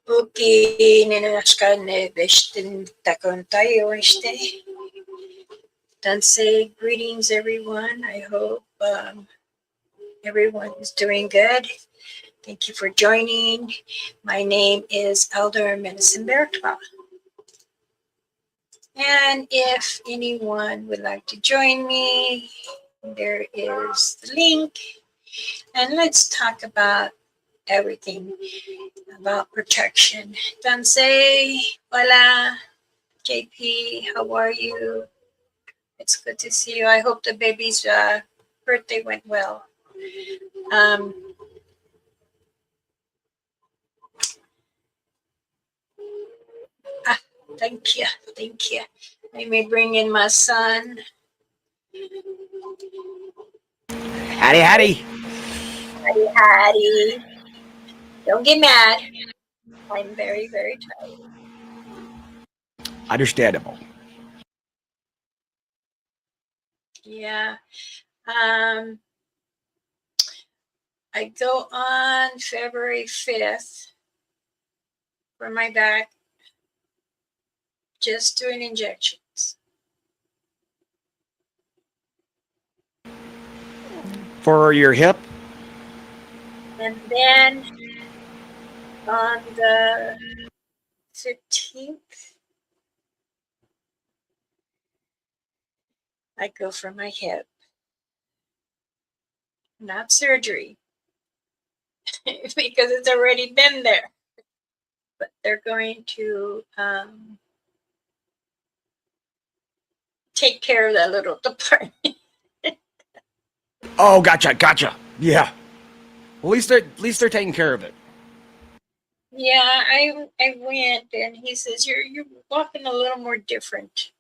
Okay, ninanaskal neveshtin takon tayo este. Danse, greetings everyone. I hope everyone is doing good. Thank you for joining. My name is Elder Medicine Bertha. And if anyone would like to join me, there is the link. And let's talk about everything about protection. Danse, hola, JP, how are you? It's good to see you. I hope the baby's birthday went well. Thank you. Thank you. Let me bring in my son. Howdy, howdy. Howdy, howdy. Don't get mad. I'm very, very tired. Understandable. Yeah. I go on February 5th for my back, just doing injections. For your hip? And then on the 15th, I go for my hip. Not surgery, because it's already been there. But they're going to take care of that little department. Oh, gotcha. Yeah. Well, at least they're taking care of it. Yeah, I went, and he says you're walking a little more different.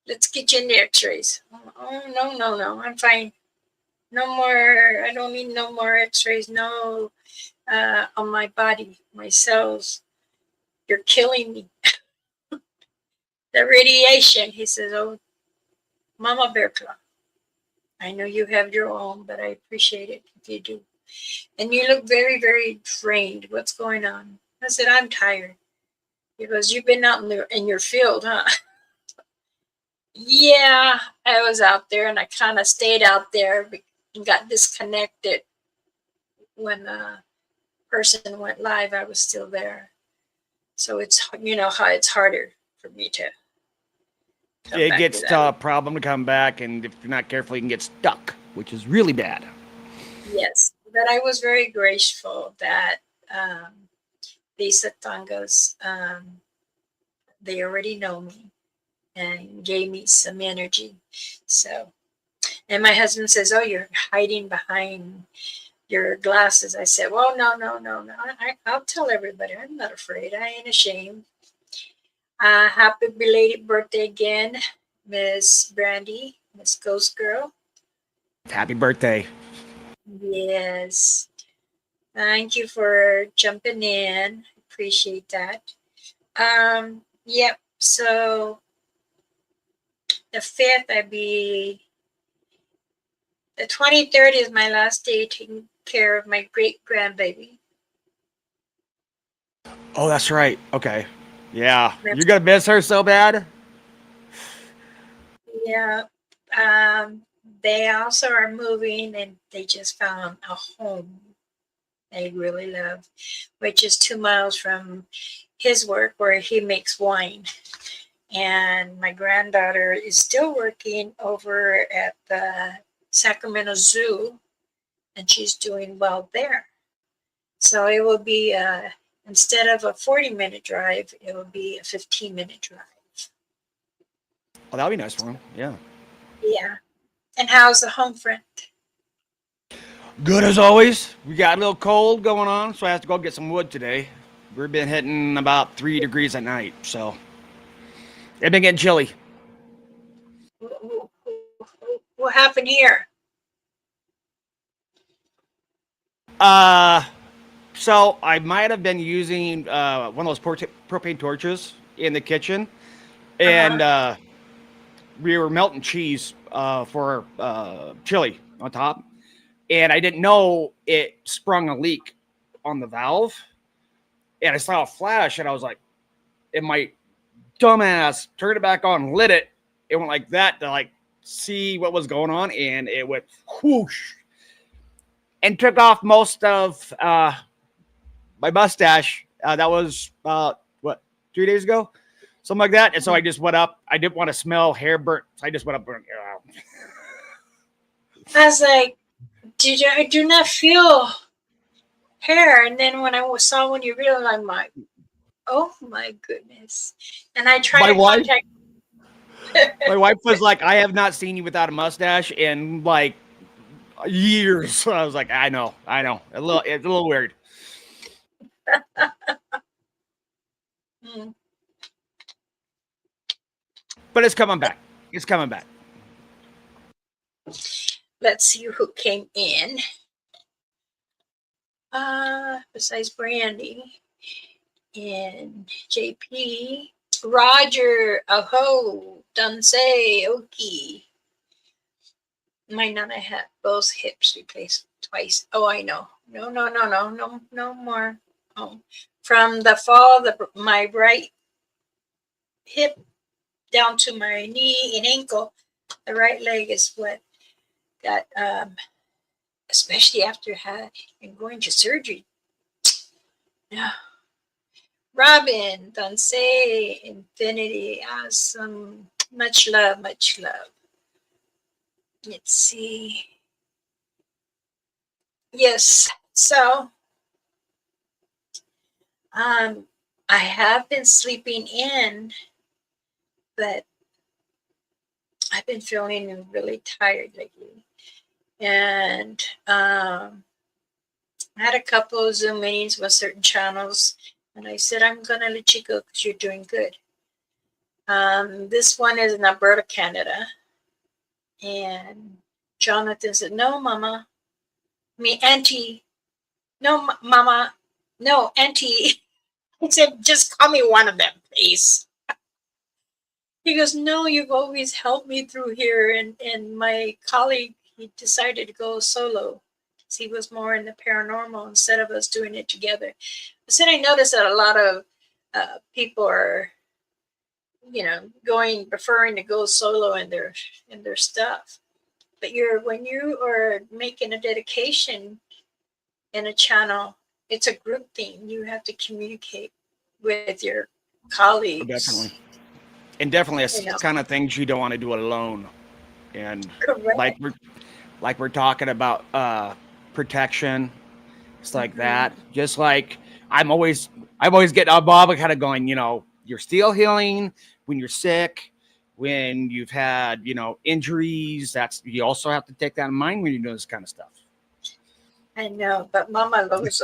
Let's get you in the X-rays. Oh no, I'm fine. No more. I don't need no more X-rays. No, on my body, my cells. You're killing me. The radiation. He says, oh, Mama Bear Claw, I know you have your own, but I appreciate it if you do. And you look very, very drained. What's going on? I said, I'm tired. He goes, you've been out in your field, huh? Yeah, I was out there, and I kind of stayed out there and got disconnected. When the person went live, I was still there. So it's, you know how it's harder for me to come It back gets to that. a problem to come back, and if you're not careful, you can get stuck, which is really bad. Yes, but I was very grateful that these Satangas, they already know me and gave me some energy. So, and my husband says, oh, you're hiding behind your glasses. I said, well, no. I'll tell everybody. I'm not afraid. I ain't ashamed. Happy belated birthday again, Miss Brandy, Miss Ghost Girl. Happy birthday. Yes. Thank you for jumping in. Appreciate that. Yep. So the 5th, the 23rd is my last day taking care of my great grandbaby. Oh, that's right. Okay. Yeah. You're going to miss her so bad? Yeah. They also are moving, and they just found a home they really love, which is 2 miles from his work where he makes wine. And my granddaughter is still working over at the Sacramento Zoo, and she's doing well there. So it will be, instead of a 40-minute drive, it will be a 15-minute drive. Oh, that'll be nice for him. Yeah. Yeah. And how's the home front? Good as always. We got a little cold going on, so I have to go get some wood today. We've been hitting about 3 degrees at night, so it's been getting chilly. What happened here? Uh, so I might have been using one of those propane torches in the kitchen, and Uh-huh. we were melting cheese for chili on top, and I didn't know it sprung a leak on the valve, and I saw a flash, and I was like, "And my dumbass turned it back on, lit it, it went like that to like see what was going on, and it went whoosh and took off most of my mustache. That was what 3 days ago, something like that. And so I just went up. I didn't want to smell hair burnt. So I just went up. I was like, I do not feel hair. And then when I saw when you realized, I'm like, oh my goodness. And I try My to wife, contact. my wife was like, "I have not seen you without a mustache in like years." So I was like, "I know, it's a little weird, Hmm. but it's coming back. It's coming back." Let's see who came in. Besides Brandy and JP, Roger, Aho, Dunsey, Oki. My nana had both hips replaced twice. Oh, I know. No more. Oh, from the fall, my right hip down to my knee and ankle, the right leg is what got, especially after going to surgery. Yeah. Robin, Dunsey, Infinity, awesome. Much love, much love. Let's see. Yes. So, I have been sleeping in, but I've been feeling really tired lately. And I had a couple of Zoom meetings with certain channels, and I said, I'm going to let you go because you're doing good. This one is in Alberta, Canada. And Jonathan said, no, Mama. Auntie. No, Mama. No, Auntie. He said, just call me one of them, please. He goes, no, you've always helped me through here. And my colleague, he decided to go solo. He was more in the paranormal instead of us doing it together. I said, I noticed that a lot of people are, preferring to go solo in their stuff. But when you are making a dedication in a channel, it's a group thing. You have to communicate with your Oh, definitely. colleagues. And definitely, You know, it's kind of things you don't want to do alone. And like correct. we're talking about protection, it's like Mm-hmm. that. Just like I'm always getting on Bob kind of going, you're still healing when you're sick, when you've had, injuries. That's you also have to take that in mind when you're doing this kind of stuff. I know, but Mama likes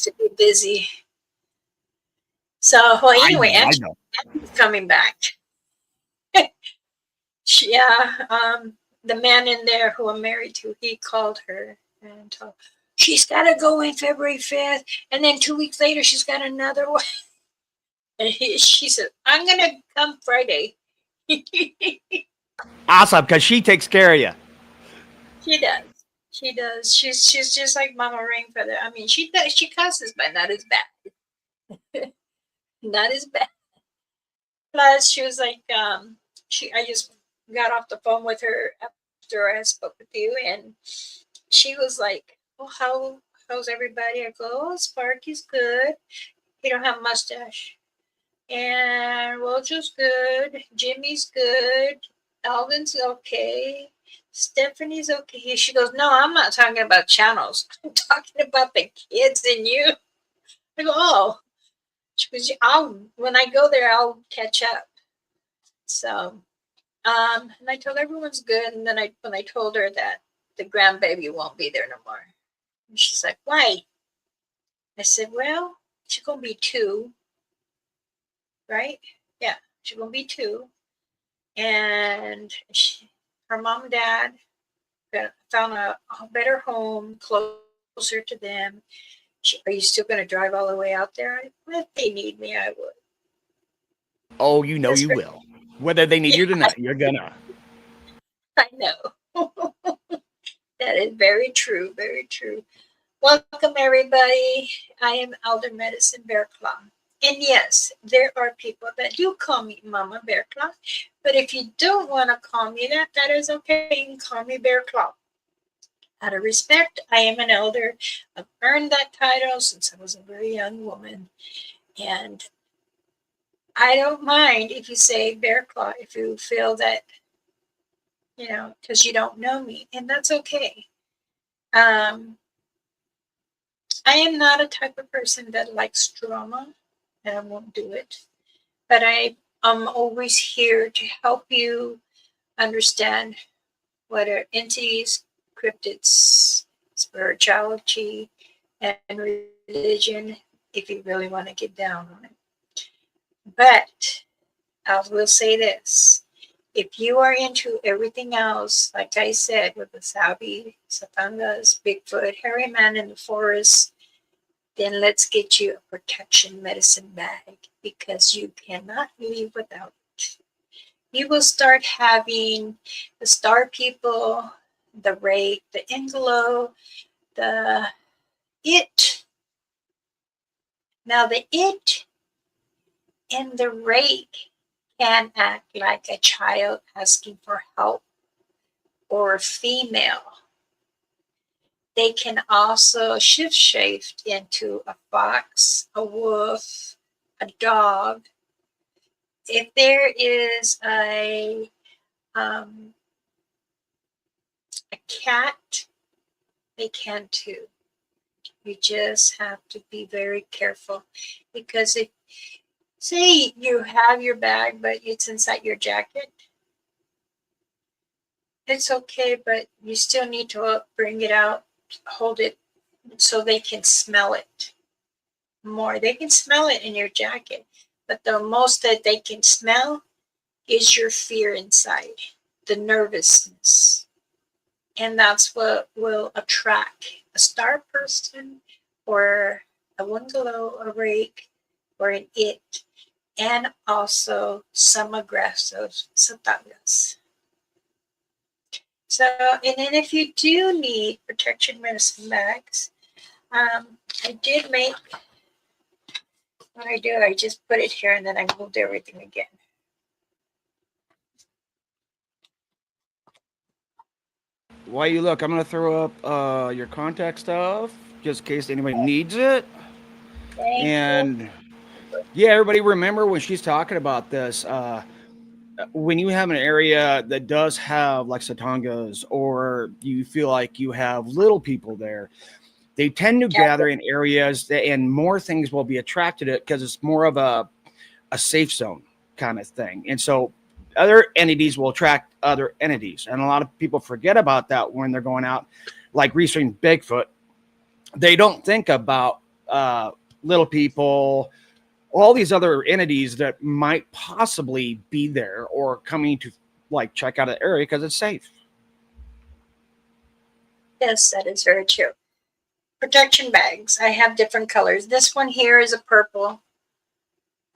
to be busy. So, well, I anyway, know, I know. Angie's coming back. Yeah, the man in there who I'm married to, he called her and told she's got to go in February 5th, and then 2 weeks later she's got another one. And she said, "I'm gonna come Friday." Awesome, because she takes care of you. She does. She does. She's just like Mama Rainfeather. I mean, she does. She cusses, but not as bad. Not as bad. Plus, she was like, I just got off the phone with her after I spoke with you, and she was like, "Oh, how's everybody?" I go, "Oh, Sparky's good. He don't have a mustache." And Roger's good. Jimmy's good. Alvin's okay. Stephanie's okay. She goes, "No, I'm not talking about channels. I'm talking about the kids and you." I go, "Oh." She goes, when I go there, I'll catch up. So, and I told everyone's good. And then when I told her that the grandbaby won't be there no more. And she's like, why? I said, well, she's going to be 2, right? Yeah, she's going to be 2. And her mom and dad found a better home closer to them. Are you still going to drive all the way out there? If they need me, I would. Oh, you know That's you great. will. Whether they need Yeah, you or not, you're gonna. I know. That is very true. Very true. Welcome, everybody. I am Elder Medicine Bear Claw. And yes, there are people that do call me Mama Bear Claw. But if you don't want to call me that, that is okay. You can call me Bear Claw. Out of respect, I am an elder. I've earned that title since I was a very young woman. And I don't mind if you say Bear Claw if you feel that, because you don't know me. And that's okay. Um, I am not a type of person that likes drama, and I won't do it. But I am always here to help you understand what are entities, cryptids, spirituality, and religion, if you really want to get down on it. But I will say this. If you are into everything else, like I said, with the Sabi, Satangas, Bigfoot, hairy man in the forest, then let's get you a protection medicine bag because you cannot leave without it. You will start having the star people, the rake, the ingalo, the it. Now, the it and the rake can act like a child asking for help or a female. They can also shift into a fox, a wolf, a dog. If there is um, a cat, they can too. You just have to be very careful because if, say, you have your bag, but it's inside your jacket, it's okay, but you still need to bring it out, hold it so they can smell it more. They can smell it in your jacket, but the most that they can smell is your fear inside, the nervousness. And that's what will attract a star person or a wungalow, a rake, or an it, and also some aggressive satangas. So, and then if you do need protection medicine bags, I did make what I do. I just put it here and then I moved everything again. While you look, I'm gonna throw up your contact stuff just in case anybody needs it. Thank you. And yeah, everybody remember when she's talking about this. When you have an area that does have like satangas, or you feel like you have little people there, they tend to gather in areas that, and more things will be attracted to it because it's more of a safe zone kind of thing. And so other entities will attract other entities. And a lot of people forget about that when they're going out, like researching Bigfoot. They don't think about little people, all these other entities that might possibly be there or coming to like check out an area because it's safe. Yes, that is very true. Protection bags. I have different colors. This one here is a purple.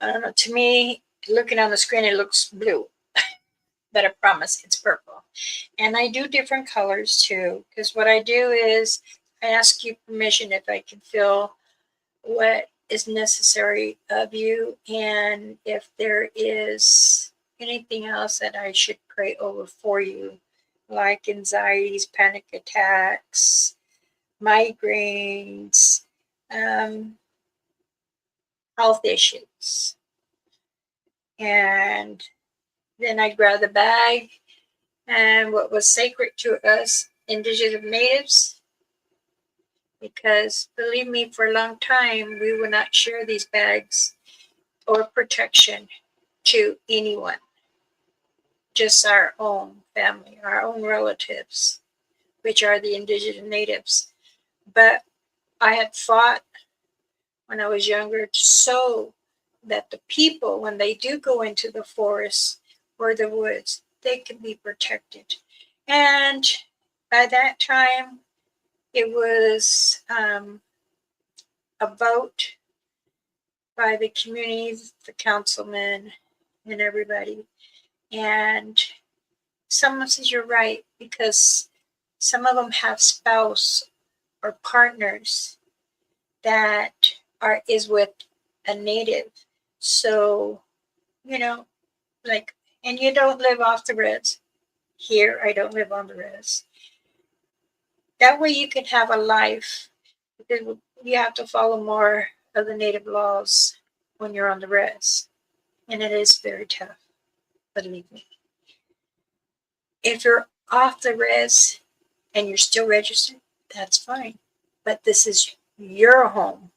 I don't know. To me, looking on the screen, it looks blue, but I promise it's purple. And I do different colors too, because what I do is I ask you permission if I can feel what is necessary of you, and if there is anything else that I should pray over for you, like anxieties, panic attacks, migraines, um, health issues. And then I grab the bag and what was sacred to us indigenous natives, because believe me, for a long time, we would not share these bags or protection to anyone, just our own family, our own relatives, which are the indigenous natives. But I had fought when I was younger so that the people, when they do go into the forest or the woods, they can be protected. And by that time, it was a vote by the community, the councilmen, and everybody. And someone says you're right because some of them have spouse or partners that is with a native. So, you know, like, and you don't live off the res. Here, I don't live on the res. That way you can have a life because you have to follow more of the native laws when you're on the res. And it is very tough, believe me. If you're off the res and you're still registered, that's fine. But this is your home,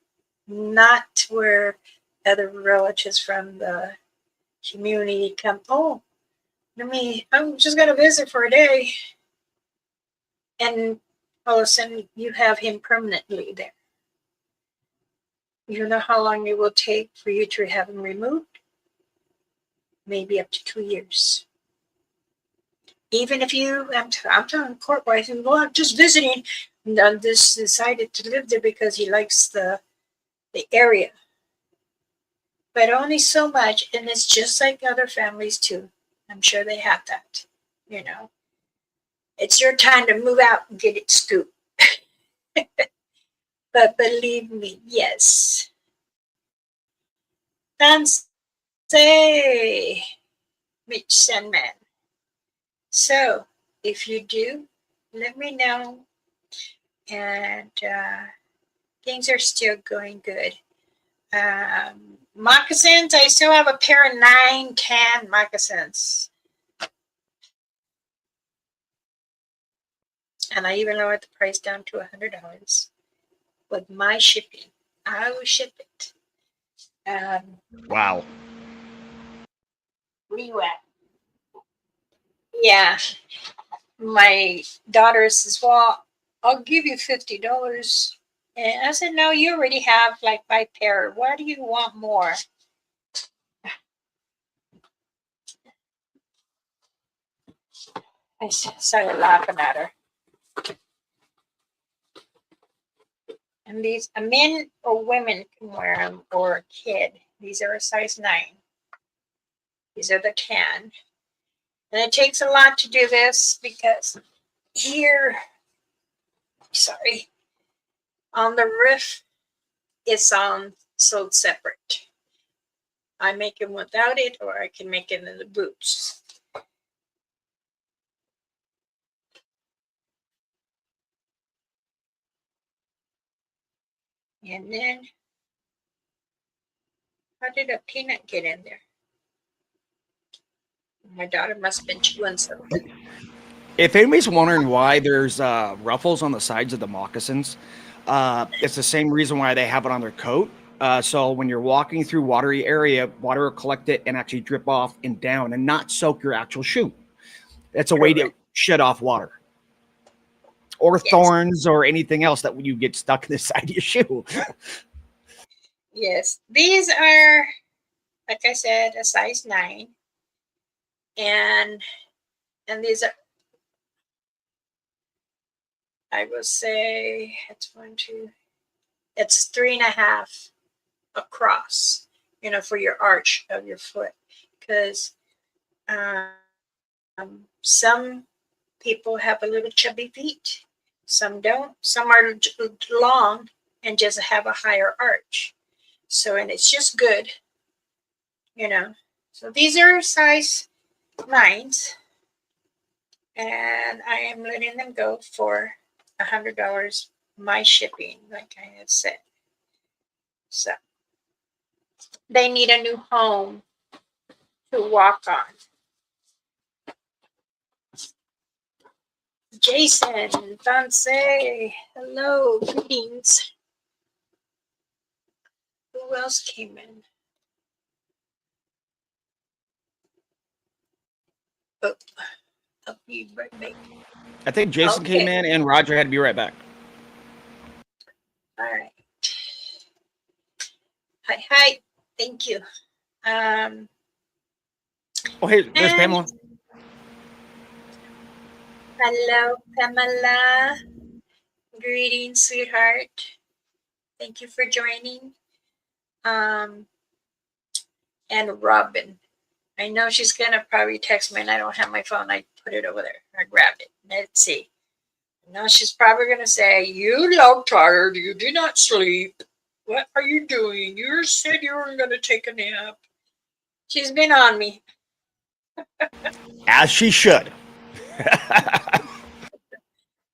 not where other relatives from the community come. Oh, I'm just going to visit for a day. And all of a sudden, you have him permanently there. You know how long it will take for you to have him removed? Maybe up to 2 years. Even if I'm telling court wife, well, I'm just visiting, and this decided to live there because he likes the area. But only so much, and it's just like other families too. I'm sure they have that. You know, it's your time to move out and get it scooped. But believe me, yes. Danse, Mitch Sandman. So, if you do, let me know. And things are still going good. Moccasins, I still have a pair of 9 tan moccasins. And I even lowered the price down to $100 with my shipping. I will ship it. Wow. Where you at? Yeah. My daughter says, well, I'll give you $50. And I said, no, you already have like 5 pair. Why do you want more? I started laughing at her. And these, a men or women can wear them, or a kid. These are a size 9. These are the tan. And it takes a lot to do this because here, sorry, on the roof, it's sold separate. I make them without it, or I can make it in the boots. And then, how did a peanut get in there? My daughter must have been chewing something. If anybody's wondering why there's ruffles on the sides of the moccasins, it's the same reason why they have it on their coat. So when you're walking through watery area, water will collect it and actually drip off and down and not soak your actual shoe. It's a way to shed off water or Yes. thorns or anything else that you get stuck in the side of your shoe. Yes. These are, like I said, a size 9. And these are, I will say, it's 1, 2, it's 3.5 across, for your arch of your foot. Because some people have a little chubby feet. Some don't. Some are long and just have a higher arch. So, and it's just good, So these are size 9s. And I am letting them go for $100, my shipping, like I had said. So they need a new home to walk on. Jason, Danse, hello, greetings. Who else came in? Oh, I'll be right back. I think Jason came in and Roger had to be right back. Hi. Thank you. Um, Oh, hey, there's and Pamela. hello, Pamela. Greetings, sweetheart. Thank you for joining. Um, and Robin. I know she's gonna probably text me, and I don't have my phone. I put it over there. I grabbed it. Let's see. Now she's probably gonna say, "You look tired. You did not sleep. What are you doing? You said you were gonna take a nap." She's been on me. As she should.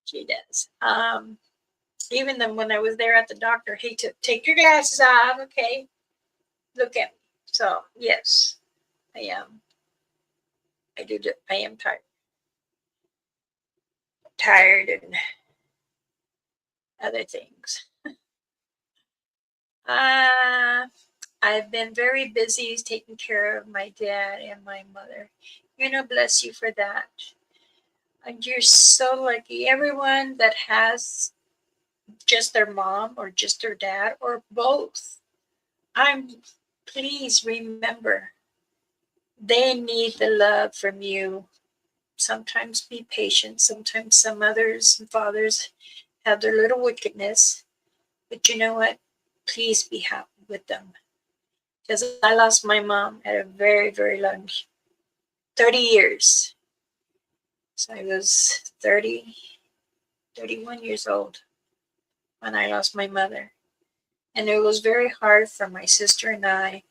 She does. Even then, when I was there at the doctor, he took take your glasses off. Okay, look at me. So yes, I am. I do. I am tired. Tired and other things. Uh, I've been very busy taking care of my dad and my mother. You know, bless you for that. And you're so lucky. Everyone that has just their mom or just their dad or both, please remember they need the love from you. Sometimes be patient. Sometimes some mothers and fathers have their little wickedness. But you know what? Please be happy with them. Because I lost my mom at a very, very young 30 years. So I was 30, 31 years old when I lost my mother. And it was very hard for my sister and I.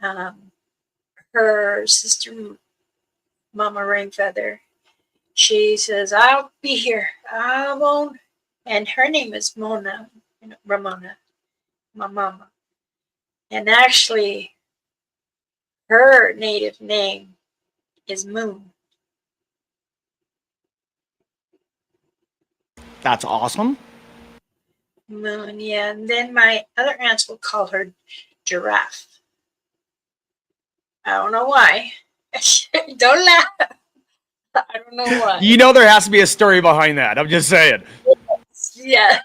Um, her sister, Mama Rainfeather, she says, "I'll be here. I won't." And her name is Mona, Ramona, my mama. And actually, her native name is Moon. That's awesome. Moon, yeah. And then my other aunts will call her Giraffe. I don't know why. Don't laugh. I don't know You why. know there has to be a story behind that. I'm just saying. Yeah.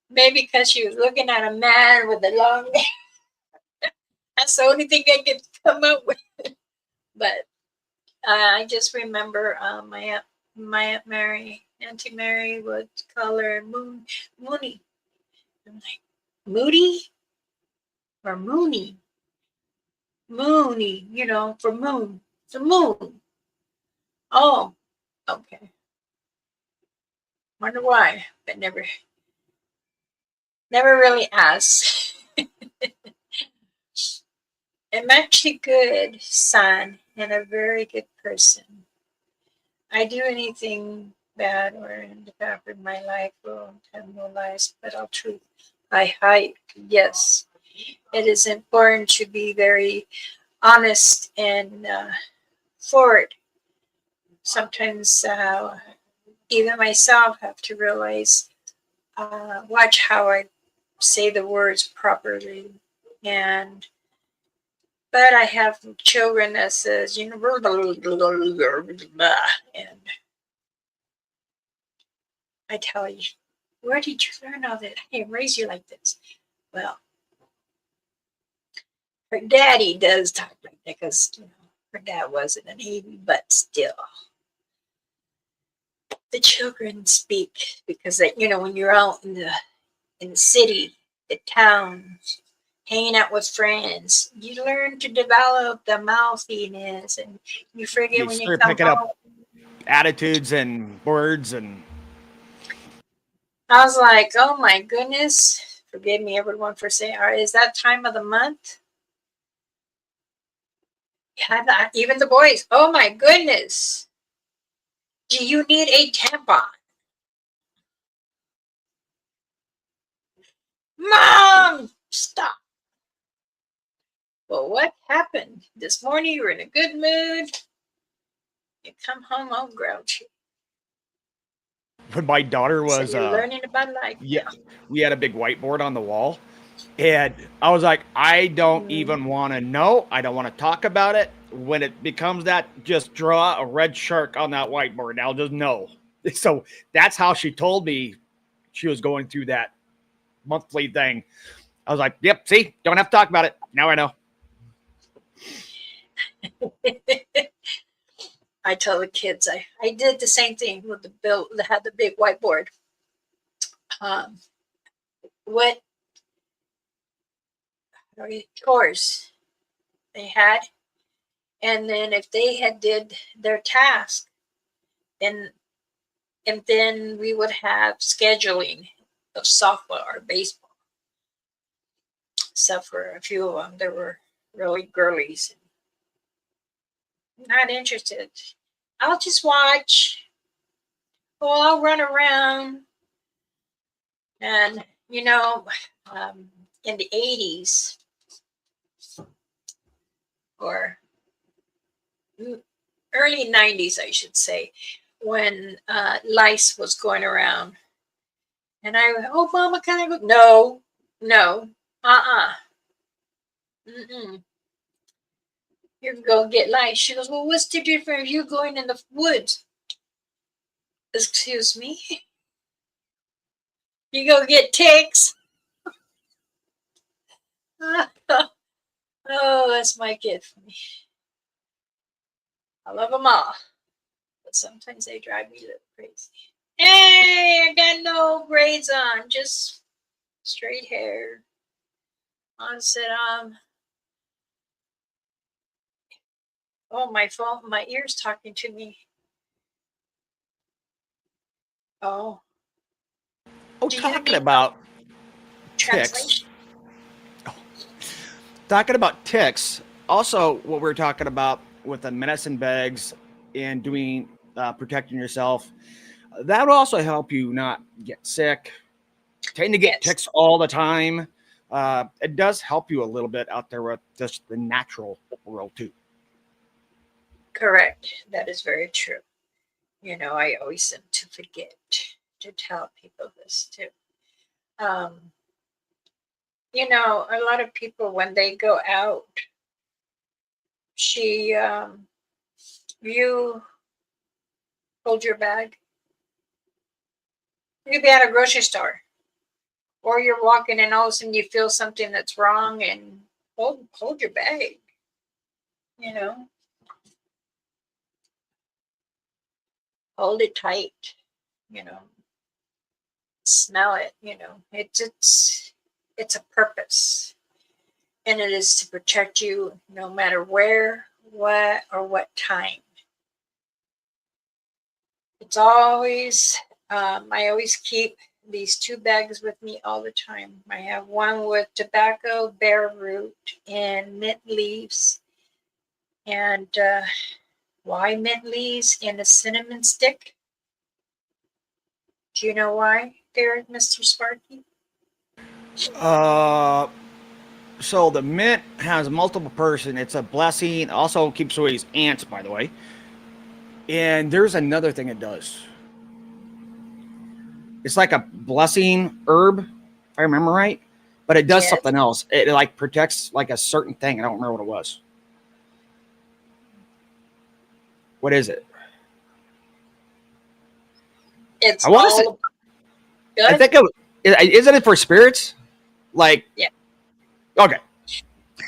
Maybe because she was looking at a man with a long name. That's the only thing I could come up with. But I just remember my aunt Mary, Auntie Mary would call her Mooney. I'm like, Moody or Mooney? Mooney, for moon. The moon. Oh, okay. Wonder why, but never really asked. I'm actually good son and a very good person. I do anything bad or in the back of my life will have no lies, but I'll truth. I hide. Yes, it is important to be very honest and forward. Sometimes even myself have to realize, watch how I say the words properly, and but I have children that says, and I tell you, where did you learn all that? I didn't raise you like this. Well, her daddy does talk like that because her dad wasn't a Navy, but still, the children speak because when you're out in the city, the town, hanging out with friends, you learn to develop the mouthiness, and you forget You when you start come picking up home. attitudes and words and I was like, oh my goodness. Forgive me, everyone, for saying, all right, is that time of the month? Yeah, even the boys. Oh my goodness. Do you need a tampon? Mom, stop. Well, what happened? This morning you were in a good mood. You come home all grouchy. when my daughter So was you're learning about life yeah, now. we had a big whiteboard on the wall. And I was like, I don't Mm. even want to know. I don't want to talk about it. When it becomes that, just draw a red shark on that whiteboard. And I'll just know. So that's how she told me she was going through that monthly thing. I was like, yep, see, don't have to talk about it. Now I know. I tell the kids I did the same thing with the bill that had the big whiteboard. Um, what chores they had, and then if they had did their task, then and then we would have scheduling of softball or baseball. Except for a few of them, there were really girlies. Not interested. I'll just watch. Well, I'll run around. And, you know, in the 80s or early 90s, I should say, when lice was going around. And I, oh, Mama, can I go? No, no, mm-mm. You can go get lice. She goes, well, what's the difference if you going in the woods? Excuse me? You go get ticks? Oh, that's my kid for me. I love them all, but sometimes they drive me a little crazy. Hey, I got no braids on, just straight hair. I said, oh, my phone, my ear's talking to me. Oh, Oh, do you talking need about ticks. translation? Talking about ticks. Also, what we're talking about with the medicine bags and doing protecting yourself, that will also help you not get sick. Tend to get Yes, ticks all the time. It does help you a little bit out there with just the natural world too. correct. That is very true. You know, I always tend to forget to tell people this too. Um, you know, a lot of people when they go out, she, you hold your bag. You could be at a grocery store, or you're walking and all of a sudden you feel something that's wrong, and hold your bag. You know, hold it tight. You know, smell it. You know, it's a purpose, and it is to protect you no matter where, what, or what time. It's always, I always keep these two bags with me all the time. I have one with tobacco, bare root, and mint leaves. And why mint leaves and a cinnamon stick? Do you know why, there, Mr. Sparky? Uh, so the mint has multiple person. It's a blessing. Also keeps away ants, by the way. And there's another thing it does. It's like a blessing herb, if I remember right. But it does Yes, something else. It like protects like a certain thing. I don't remember what it was. What is it? it's I want to say. all I good. think isn't it for spirits? Like Yeah, okay,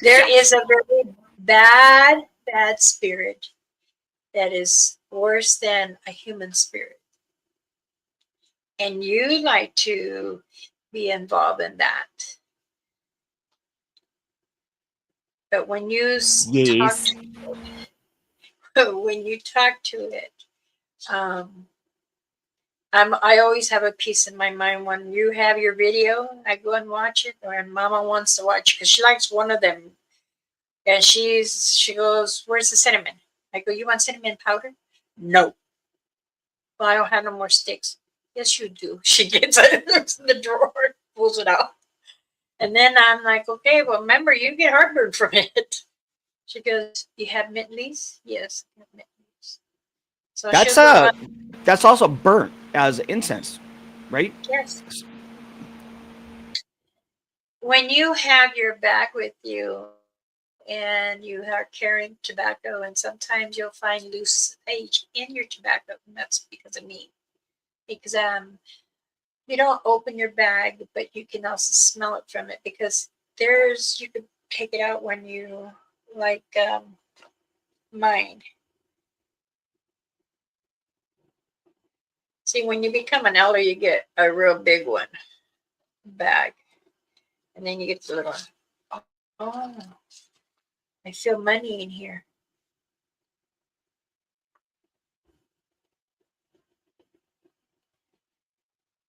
there is yes. a very bad spirit that is worse than a human spirit, and you like to be involved in that. But when you talk Yes. to when you talk to it, um, I always have a peace in my mind when you have your video. I go and watch it, or Mama wants to watch because she likes one of them, and she goes, "Where's the cinnamon?" I go, "You want cinnamon powder?" No. Well, I don't have no more sticks. Yes, you do. She gets it, looks in the drawer, pulls it out, and then I'm like, "Okay, well, remember, you get heartburn from it." She goes, "You have mint leaves?" Yes, I have mint leaves. So That's she'll go uh on. that's also burnt as incense, right? Yes. When you have your bag with you and you are carrying tobacco, and sometimes you'll find loose sage in your tobacco, and that's because of me. Because You don't open your bag, but you can also smell it from it, because you could take it out when you like mine. See, when you become an elder, you get a real big one bag, and then you get the little one. Oh, I feel money in here.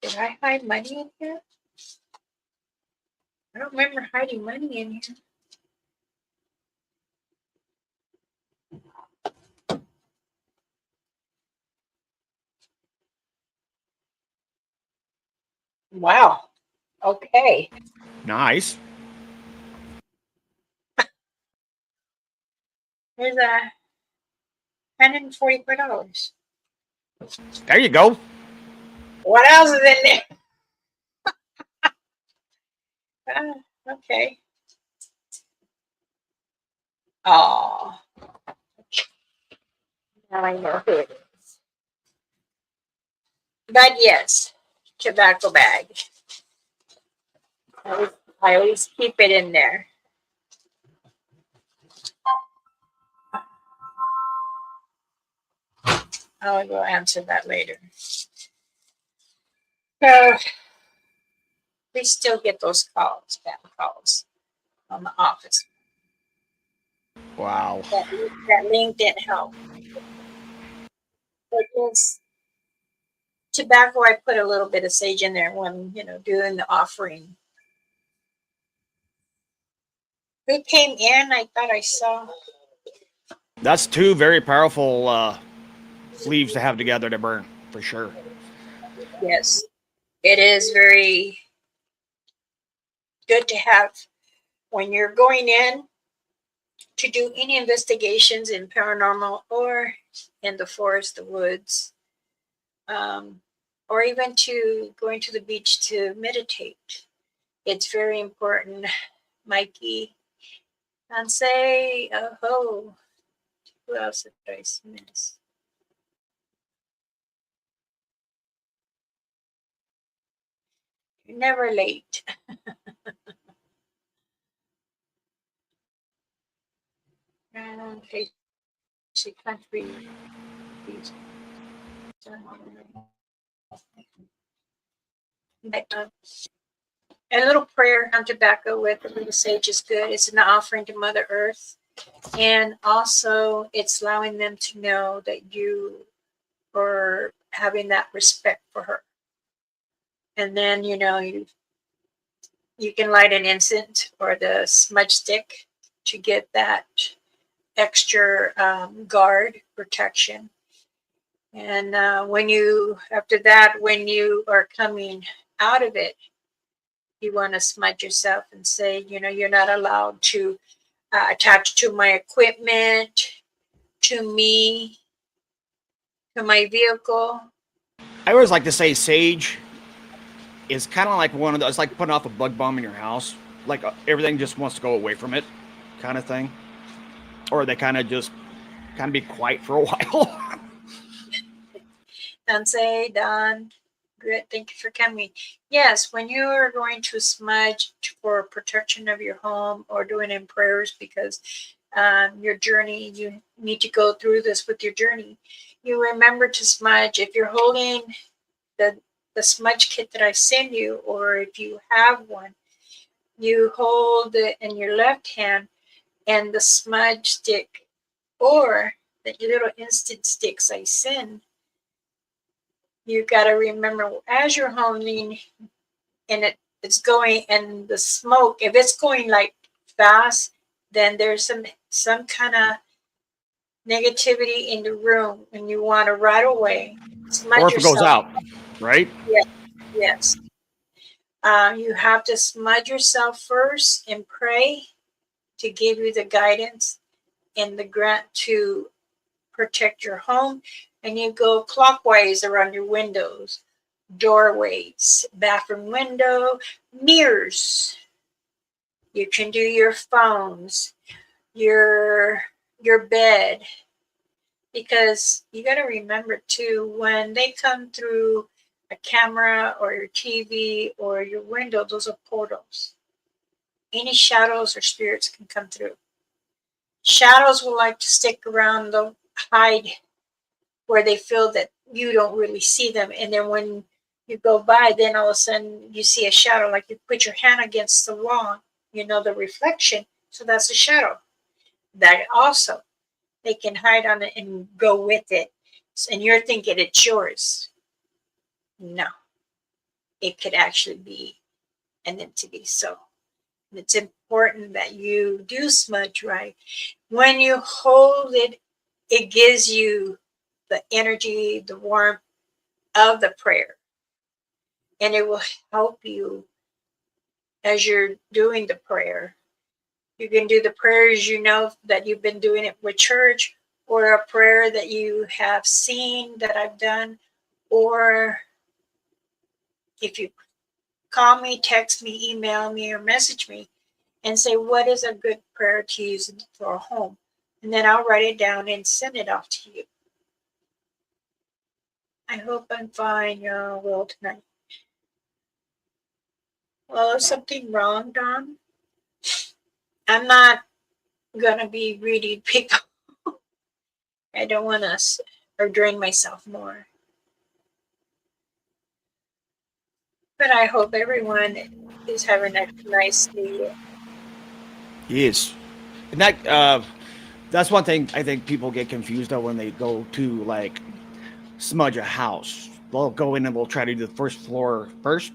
Did I hide money in here? I don't remember hiding money in here. Wow. Okay. Nice. There's $144. There you go. What else is in there? Okay. Oh, now I know who it is. But yes, tobacco bag. I always keep it in there. I will answer that later. So we still get those calls, spam calls on the office. Wow. That link didn't help. But yes, tobacco, I put a little bit of sage in there when, doing the offering. Who came in? I thought I saw. That's two very powerful leaves to have together to burn, for sure. Yes, it is very good to have when you're going in to do any investigations in paranormal or in the forest, the woods, or even to going to the beach to meditate. It's very important, Mikey. And say, oh, who else did I miss? You're never late. Okay, she can't read. But, a little prayer on tobacco with a little sage is good. It's an offering to Mother Earth. And also, it's allowing them to know that you are having that respect for her. And then, you can light an incense or the smudge stick to get that extra guard protection. And after that, when you are coming out of it, you want to smudge yourself and say, you're not allowed to attach to my equipment, to me, to my vehicle. I always like to say sage is kind of like one of those, it's like putting off a bug bomb in your house. Like everything just wants to go away from it, kind of thing. Or they kind of be quiet for a while. And say, Don, good, thank you for coming. Yes, when you are going to smudge for protection of your home or doing in prayers because your journey, you need to go through this with your journey. You remember to smudge. If you're holding the smudge kit that I send you, or if you have one, you hold it in your left hand and the smudge stick or the little instant sticks I send. You got to remember as you're holding and it's going, and the smoke, if it's going like fast, then there's some kind of negativity in the room, and you want to right away smudge Or if it goes yourself. out, right? Yes. You have to smudge yourself first and pray to give you the guidance and the grant to protect your home. And you go clockwise around your windows, doorways, bathroom window, mirrors. You can do your phones, your bed, because you got to remember too, when they come through a camera or your TV or your window, those are portals. Any shadows or spirits can come through. Shadows will like to stick around, they'll hide where they feel that you don't really see them. And then when you go by, then all of a sudden you see a shadow, like you put your hand against the wall, the reflection. So that's a shadow. That also, they can hide on it and go with it. And you're thinking it's yours. No, it could actually be an entity. So it's important that you do smudge right. When you hold it, it gives you the energy, the warmth of the prayer. And it will help you as you're doing the prayer. You can do the prayers that you've been doing it with church, or a prayer that you have seen that I've done, or if you call me, text me, email me, or message me and say, what is a good prayer to use for a home? And then I'll write it down and send it off to you. I hope I'm fine, y'all, well, tonight. Well, is something wrong, Don? I'm not going to be reading people. I don't want to or drain myself more. But I hope everyone is having a nice day. Yes. And that's one thing I think people get confused on when they go to like smudge a house. They'll go in and they'll try to do the first floor first,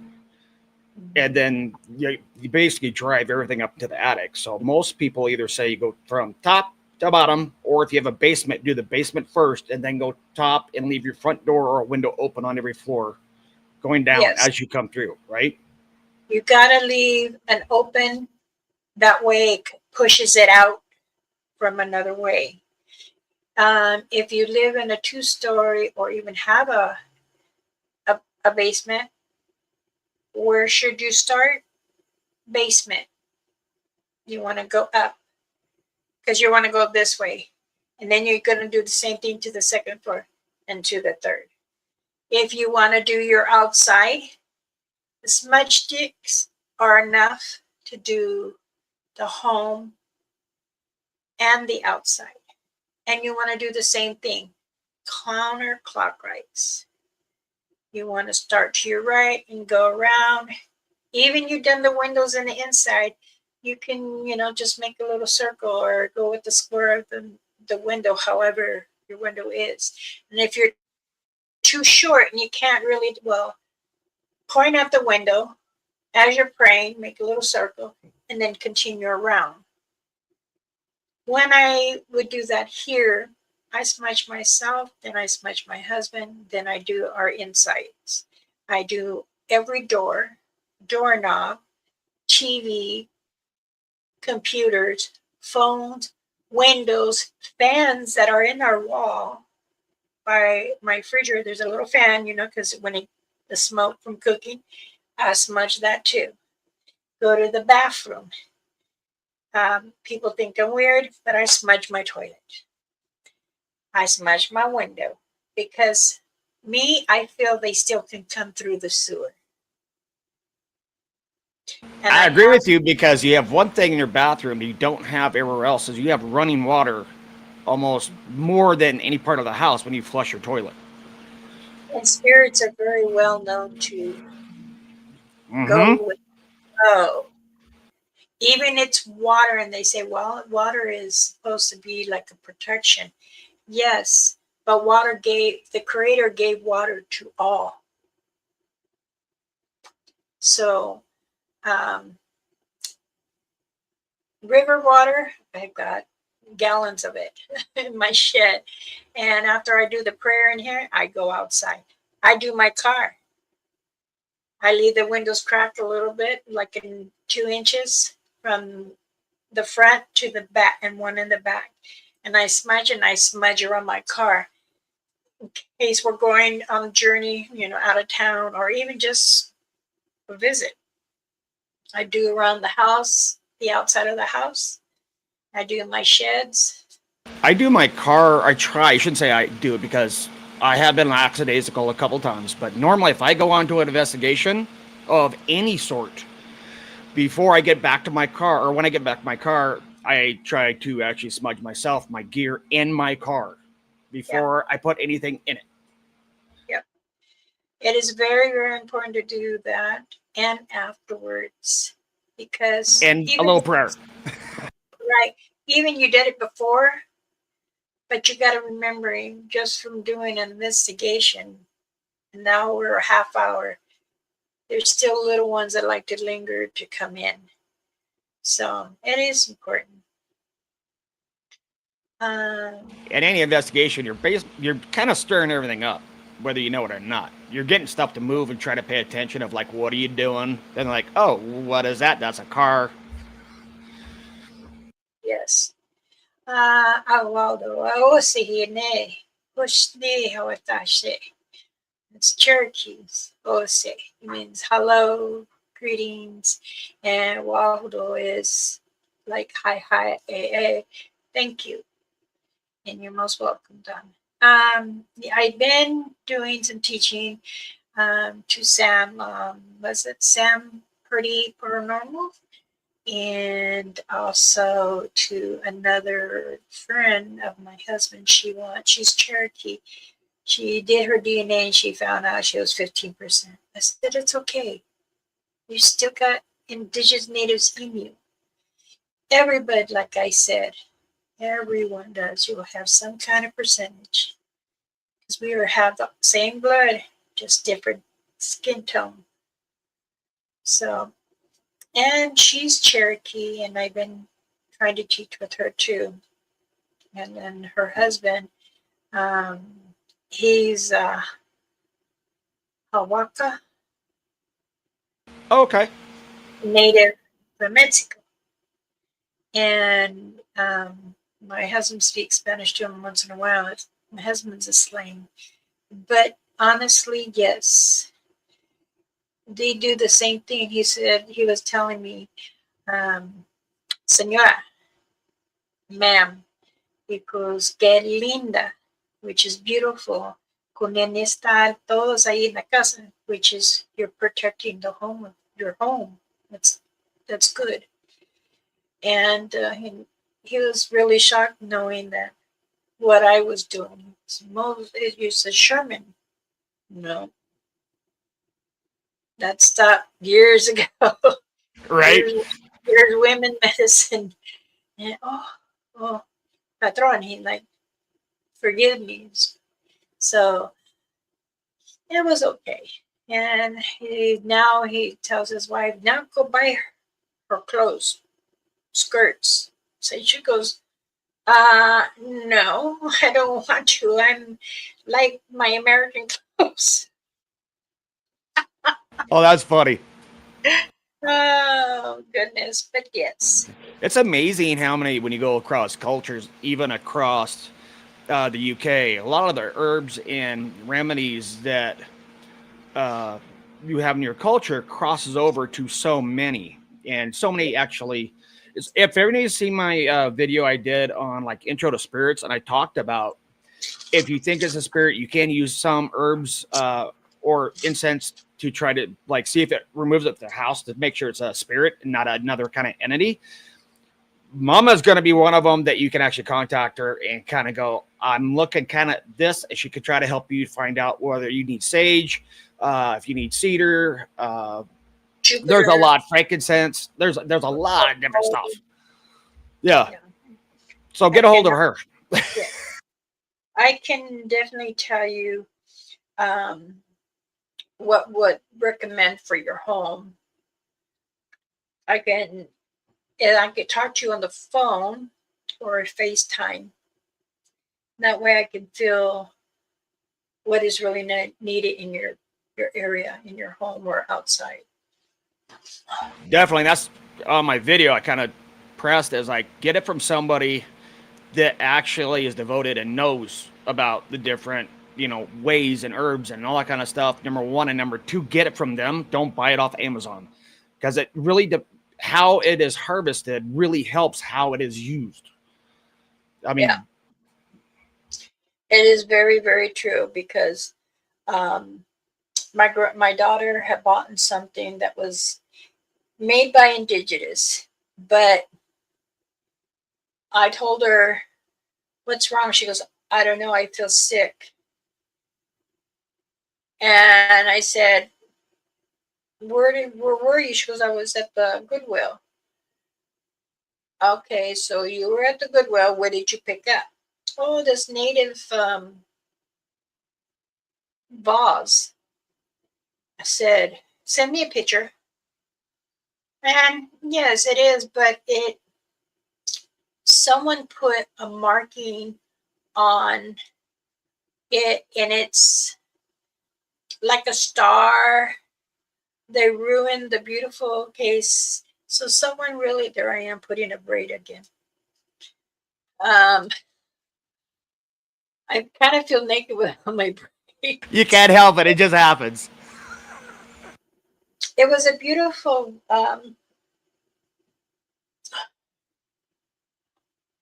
and then you basically drive everything up to the attic. So most people either say you go from top to bottom, or if you have a basement, do the basement first and then go top and leave your front door or a window open on every floor going down as you come through, right? You got to leave an open, that way it pushes it out from another way. If you live in a 2-story or even have a basement, where should you start? Basement. You want to go up because you want to go this way. And then you're going to do the same thing to the second floor and to the third. If you want to do your outside, the smudge sticks are enough to do the home and the outside. And you want to do the same thing, counterclockwise. You want to start to your right and go around. Even you've done the windows and the inside, you can, just make a little circle or go with the square of the window, however your window is. And if you're too short and you can't really, point out the window as you're praying, make a little circle, and then continue around. When I would do that here, I smudge myself, then I smudge my husband, then I do our insides. I do every door, doorknob, TV, computers, phones, windows, fans that are in our wall. By my refrigerator, there's a little fan, because when the smoke from cooking, I smudge that too. Go to the bathroom. People think I'm weird, but I smudge my toilet. I smudge my window because I feel they still can come through the sewer. And I agree with you, because you have one thing in your bathroom you don't have everywhere else, is you have running water almost more than any part of the house when you flush your toilet. And spirits are very well known to go with, even it's water, and they say, well, water is supposed to be like a protection. Yes, but the Creator gave water to all. So, river water, I've got gallons of it in my shed. And after I do the prayer in here, I go outside. I do my car. I leave the windows cracked a little bit, like in 2 inches from the front to the back, and one in the back. And I smudge around my car in case we're going on a journey, out of town, or even just a visit. I do around the house, the outside of the house. I do my sheds. I do my car. I shouldn't say I do it, because I have been lackadaisical a couple times, but normally if I go on to an investigation of any sort, before I get back to my car, or when I get back to my car, I try to actually smudge myself, my gear in my car before I put anything in it. Yep. It is very, very important to do that and afterwards, because And a even little prayer. right, even you did it before, but you got to remember, just from doing an investigation, an hour or half hour, there's still little ones that like to linger to come in. So it is important. In any investigation, you're kind of stirring everything up, whether you know it or not. You're getting stuff to move and try to pay attention of like, what are you doing? Then like, oh, what is that? That's a car. Yes. Waldo, Osihine, Pushni, Hawatashi. It's Cherokees. Ose. It means hello, greetings. And Waldo is like hi, thank you. And you're most welcome, Don. I've been doing some teaching to Sam, was it Sam Pretty Paranormal? And also to another friend of my husband. She's Cherokee. She did her DNA and she found out she was 15%. I said, it's okay. You still got indigenous natives in you. Everybody, like I said, everyone does. You will have some kind of percentage. Because we have the same blood, just different skin tone. So, and she's Cherokee, and I've been trying to teach with her too. And then her husband, he's Hawaka, Okay. native from Mexico. And my husband speaks Spanish to him once in a while. My husband's a slang. But honestly, yes, they do the same thing. He said, he was telling me, Senora, ma'am, because que linda, which is beautiful. Con estar todos ahí en la casa, which is you're protecting the home, your home. That's good. And he was really shocked knowing that what I was doing. You said Sherman. No, that stopped years ago. Right. There's women medicine. And oh, patron, he like, forgive me. So it was okay. And now he tells his wife, now go buy her clothes, skirts. So she goes, no, I don't want to. I'm like my American clothes. Oh, that's funny. Oh, goodness. But yes. It's amazing how many, when you go across cultures, even across the UK, a lot of the herbs and remedies that you have in your culture crosses over to so many. And so many actually. If everybody's seen my video I did on like intro to spirits, and I talked about if you think it's a spirit, you can use some herbs or incense to try to like see if it removes it from the house to make sure it's a spirit and not another kind of entity. Mama's going to be one of them that you can actually contact her and kind of go, I'm looking kind of this. And she could try to help you find out whether you need sage, if you need cedar. There's a lot, frankincense. There's a lot of different stuff. Yeah. So get a hold of her. Yeah. I can definitely tell you what would recommend for your home. I could talk to you on the phone or FaceTime. That way I can feel what is really needed in your area, in your home or outside. Definitely. That's on my video. I kind of pressed as like get it from somebody that actually is devoted and knows about the different, ways and herbs and all that kind of stuff. Number one, and number two, get it from them. Don't buy it off Amazon, because it really how it is harvested really helps how it is used. I mean, It is very, very true because um, my daughter had bought something that was made by indigenous, but I told her, "What's wrong?" She goes, "I don't know. I feel sick." And I said, where were you?" She goes, "I was at the Goodwill." Okay, so you were at the Goodwill. What did you pick up? Oh, this native vase. I said, "Send me a picture." And yes, it is, but it someone put a marking on it, and it's like a star. They ruined the beautiful case. So someone really, there I am putting a braid again. Um, I kind of feel naked without my braid. You can't help it. It just happens. It was a beautiful.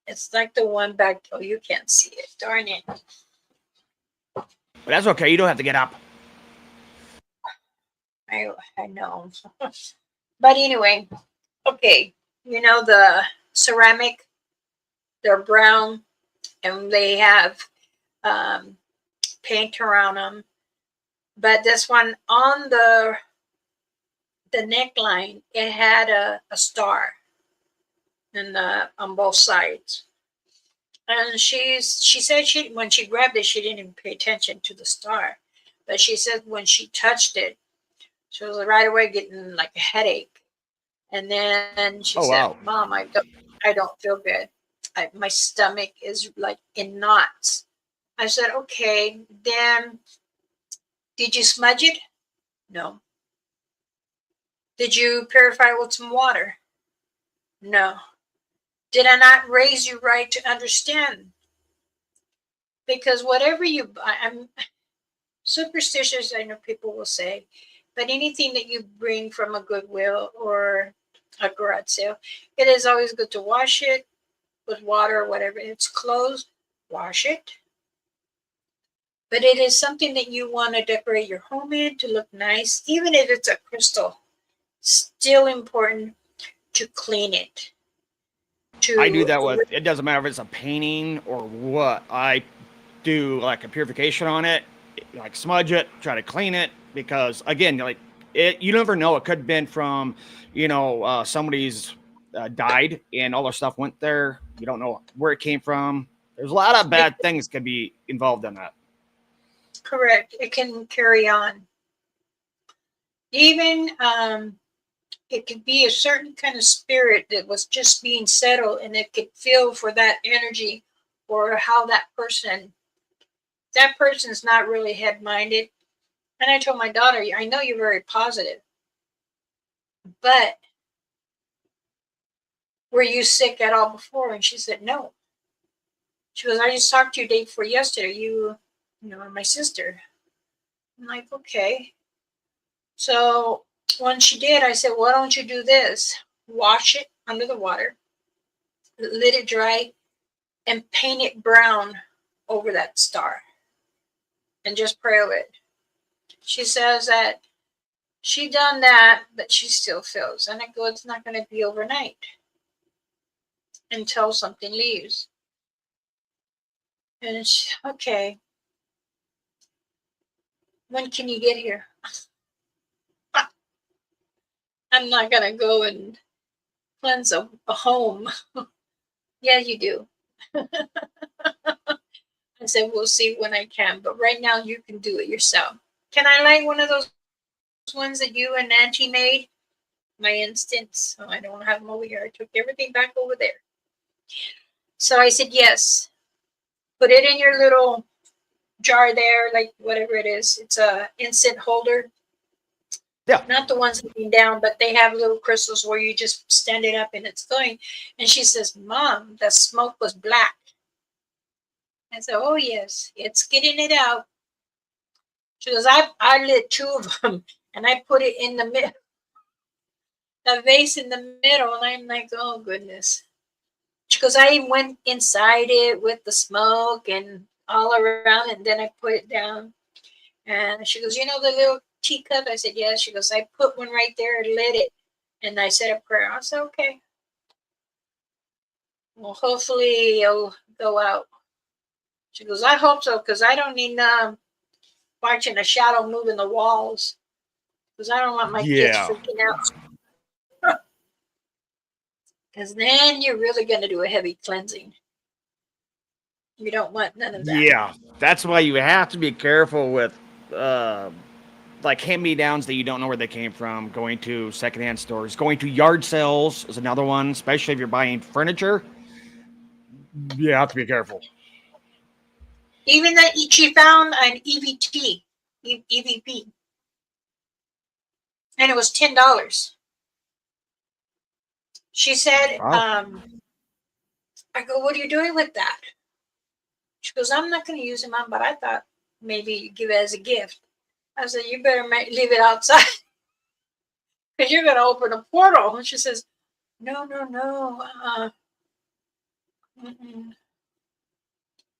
It's like the one back. Oh, you can't see it. Darn it. But that's okay. You don't have to get up. I know. But anyway, okay. You know the ceramic. They're brown, and they have um, paint around them. But this one on the neckline, it had a star and on both sides. And she said she when she grabbed it, she didn't even pay attention to the star, but she said when she touched it, she was right away getting like a headache. And then she Oh said, wow. "Mom, I don't feel good. My stomach is like in knots." I said, "Okay, then did you smudge it?" No. Did you purify it with some water? No. Did I not raise you right to understand? Because whatever you buy, I'm superstitious, I know people will say, but anything that you bring from a Goodwill or a garage sale, it is always good to wash it with water or whatever. It's closed, wash it. But it is something that you want to decorate your home in to look nice, even if it's a crystal. Still important to clean it. I do To that with. It doesn't matter if it's a painting or what. I do like a purification on it, like smudge it, try to clean it because again, like it, you never know. It could have been from, somebody's died and all their stuff went there. You don't know where it came from. There's a lot of bad things could be involved in that. correct, it can carry on. Even it could be a certain kind of spirit that was just being settled, and it could feel for that energy or how that person's not really head minded. And I told my daughter, "I know you're very positive, but were you sick at all before?" And she said, "No." She goes, "I just talked to you day before yesterday. You know, are my sister." I'm like, "Okay." So when she did, I said, "Why don't you do this? Wash it under the water, let it dry, and paint it brown over that star, and just pray over it." She says that she done that, but she still feels. And I go, "It's not going to be overnight until something leaves." And she, "Okay, when can you get here?" "I'm not going to go and cleanse a home." "Yeah, you do." I said, "We'll see when I can, but right now you can do it yourself." Can I light one of those ones that you and Nancy made? My instance. Oh, I don't have them over here. I took everything back over there. So I said, "Yes." Put it in your little jar there, like whatever it is. It's a incense holder. Yeah. Not the ones looking down, but they have little crystals where you just stand it up and it's going. And she says, "Mom, the smoke was black." I said, "Oh yes, it's getting it out." She goes, I lit two of them and I put it in the middle, the vase in the middle. And I'm like, "Oh goodness." She goes, "I went inside it with the smoke and all around, and then I put it down. And she goes, you know the little teacup? I said, yes. She goes, I put one right there and lit it. And I said a prayer. I said, okay. Well, hopefully it'll go out. She goes, I hope so, because I don't need watching a shadow move in the walls. Because I don't want my kids freaking out. Because then you're really going to do a heavy cleansing. You don't want none of that. Yeah, that's why you have to be careful with like hand-me-downs that you don't know where they came from. Going to secondhand stores, going to yard sales is another one, especially if you're buying furniture. You have to be careful. Even that she found an EVP, and it was $10. She said, Wow. I go, what are you doing with that? She goes, I'm not going to use it, Mom, but I thought maybe you give it as a gift. I said, you better leave it outside because you're going to open a portal. And she says, no.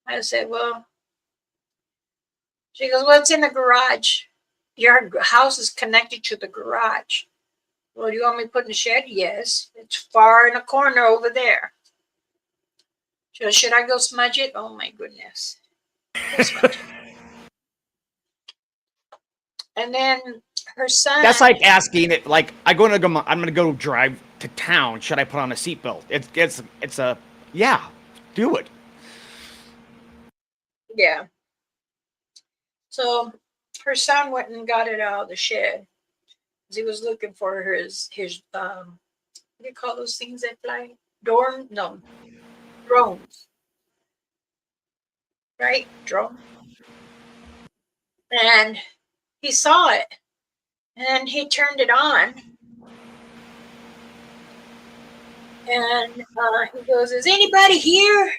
I said, well, she goes, well, it's in the garage. Your house is connected to the garage. Well, do you want me to put in the shed? Yes. It's far in a corner over there. She goes, should I go smudge it? Oh, my goodness. And then her son. That's like asking it. Like I'm gonna go drive to town. Should I put on a seatbelt? It's a yeah. Do it. Yeah. So her son went and got it out of the shed. He was looking for his what do you call those things that fly? Drones. Right? Drone. And he saw it. And he turned it on. And he goes, is anybody here?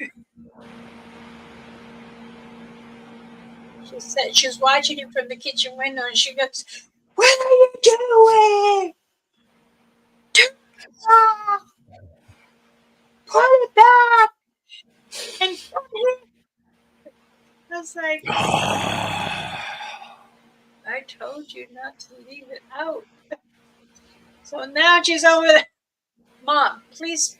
She said she was watching him from the kitchen window, and she goes, what are you doing? Turn it off. Put it back. And put it. I was like, I told you not to leave it out. So now she's over there. Mom, please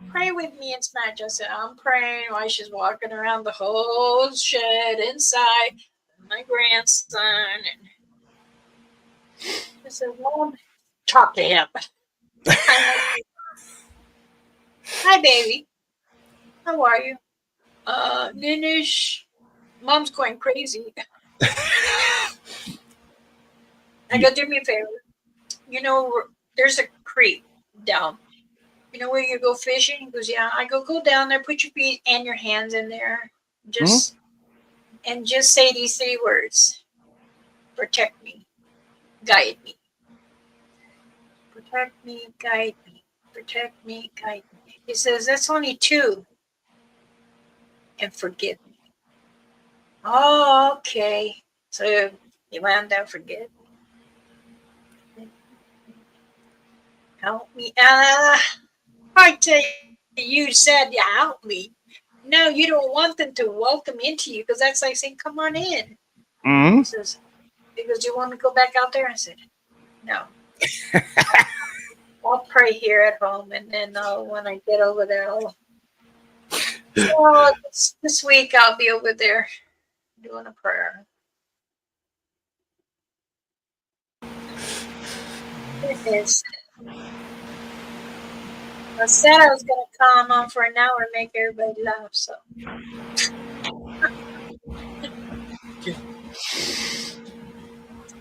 pray with me and smash. I said, I'm praying while she's walking around the whole shed inside. My grandson. And I said, Mom, talk to him. Hi, baby. How are you? Ninish. Mom's going crazy. I go, do me a favor. You know, there's a creek down. You know where you go fishing? He goes, yeah. I go down there, put your feet and your hands in there. Just say these 3 words. Protect me. Guide me. Protect me, guide me. Protect me, guide me. He says, that's only 2. And forgive me. Oh, okay. So you went down, forgive me. Help me. I tell you said you help me. No, you don't want them to welcome into you because that's like saying, come on in. Mm-hmm. He goes, do you want me to go back out there? I said, no. I'll pray here at home, and then when I get over there, this week I'll be over there doing a prayer. It is. I said I was going to come on for an hour and make everybody laugh, so.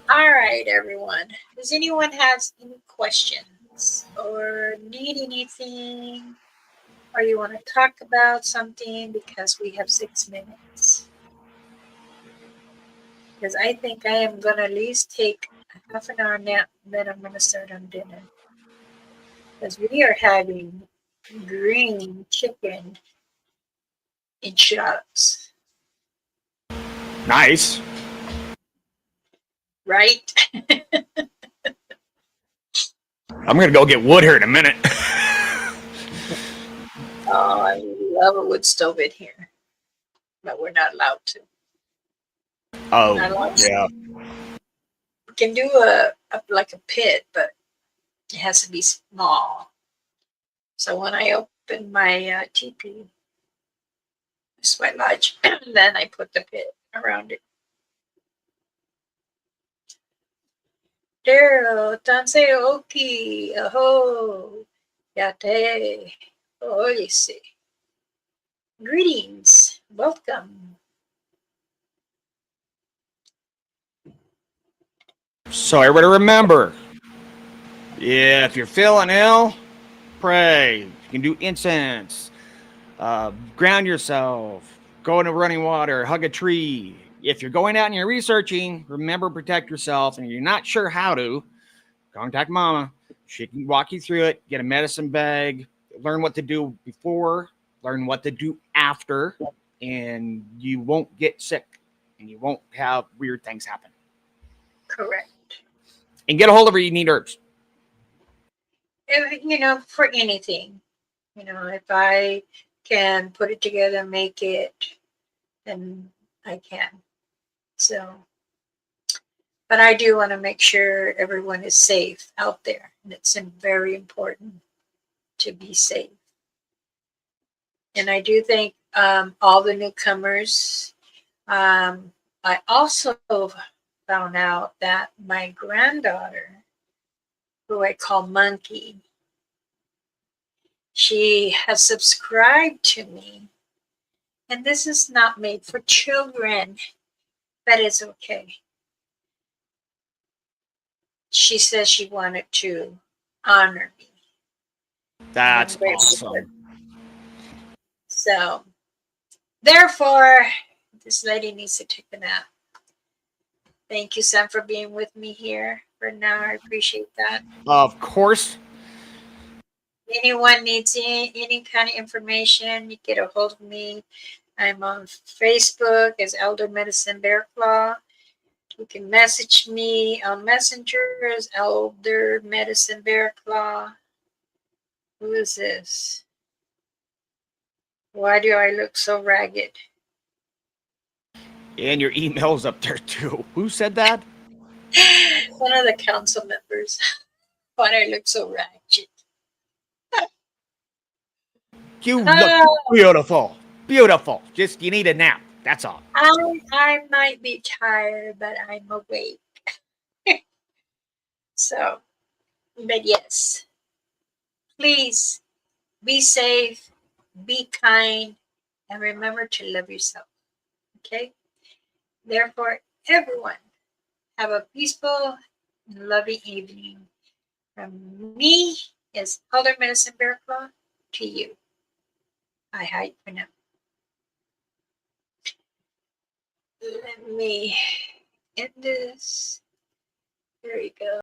All right, everyone. Does anyone have any questions or need anything, or you want to talk about something, because we have 6 minutes? Because I think I am going to at least take a half an hour nap, and then I'm going to start on dinner. Because we are having green chicken enchiladas. Nice. Right? I'm gonna go get wood here in a minute. Oh, I love a wood stove in here. but we're not allowed to. Oh, Not allowed to. yeah. We can do like a pit, but it has to be small. So when I open my teepee, sweat lodge, then I put the pit around it. Daryl, Tansei Oki, Aho, Yate, Oise. Greetings, welcome. So everybody remember, if you're feeling ill, pray. You can do incense, ground yourself, go into running water, hug a tree. If you're going out and you're researching, remember protect yourself. And you're not sure how to, contact Mama. She can walk you through it. Get a medicine bag. Learn what to do before. Learn what to do after, and you won't get sick, and you won't have weird things happen. Correct. And get a hold of her. You need herbs. For anything, if I can put it together, make it, then I can. So, but I do want to make sure everyone is safe out there, and it's very important to be safe. And I do think all the newcomers. I also found out that my granddaughter, who I call Monkey, she has subscribed to me. And this is not made for children, but it's okay. She says she wanted to honor me. That's awesome. So, therefore, this lady needs to take a nap. Thank you, Sam, for being with me here for now. I appreciate that. Of course. Anyone needs any kind of information, you get a hold of me. I'm on Facebook as Elder Medicine Bear Claw. You can message me on Messenger as Elder Medicine Bear Claw. Who is this? Why do I look so ragged? And your email's up there too. Who said that? One of the council members. Why do I look so ragged? You look beautiful. Beautiful. Just you need a nap. That's all. I might be tired, but I'm awake. So, but yes, please be safe, be kind, and remember to love yourself. Okay? Therefore, everyone, have a peaceful and loving evening. From me as Elder Medicine Bear Claw to you. I hide for now. Let me end this. There you go.